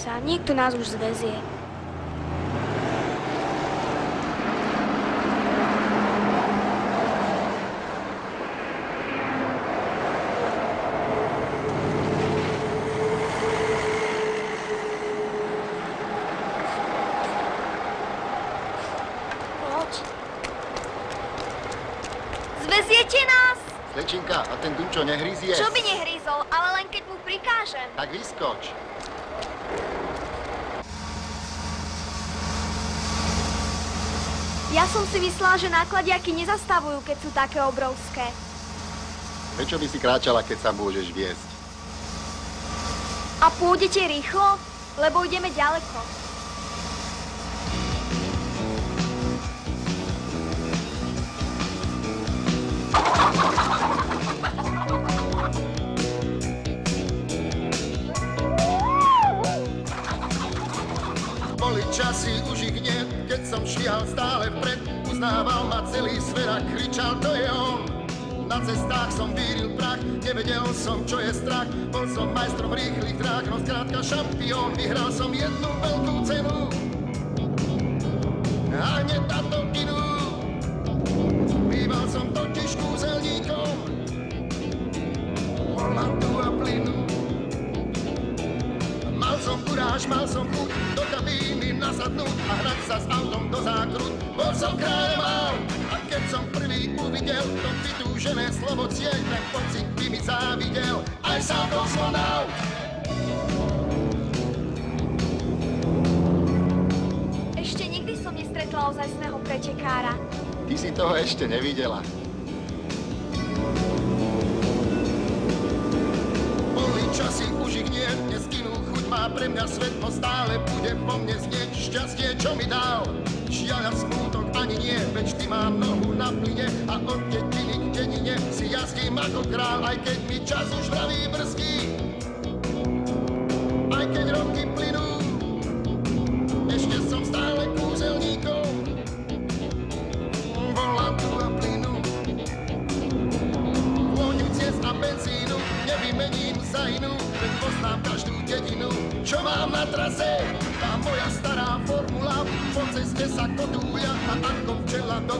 sa, niekto nás už zväzie. Zväziete nás? Slečinka, a ten Dunčo nehryzie? Čo by nehryzol, ale len keď mu prikážem. Tak vyskoč. Ja som si myslela, že nákladiaky nezastavujú, keď sú také obrovské. Prečo by si kráčala, keď sa môžeš viesť? A pôjdete rýchlo? Lebo ideme ďaleko. Boli časy, už ich nie, keď som švihal stále vpred. Uznával ma celý svet a kričal, to je on. Na cestách som víril prach, nevedel som, čo je strach. Bol som majstrom rýchlych dráh, no skrátka šampión. Vyhral som jednu veľkú cenu a hneď na to inu. Býval som totiž kúzelníkom volantu a plynu. Mal som kuráž, mal som chuť do kabíny nasadnúť a hrať sa s autom do zákrut. Bol som kráľom aut a keď som prvý uvidel to vytúžené slovo cieľ, ten pocit by mi závidel, aj sám bol slonál. Ešte nikdy som nestretla ozajstného pretekára. Ty si toho ešte nevidela. Boli časy, už ich nie, neskinú chuť má pre mňa svet, no stále bude po mne znieť šťastie, čo mi dal. Žiaľ a smútok ani nie, veď ty mám nohu na plyne a od dediny k dedine si jazdím ako král, aj keď mi čas už vraví brzký. Aj keď roky plynú, ešte som stále kúzelníkom volantu a plynu. Vôňu ciest a benzínu nevymením za inú, veď poznám každú dedinu, čo mám na trase. Tá moja stará formula po ceste sa kotúľa a ako včela do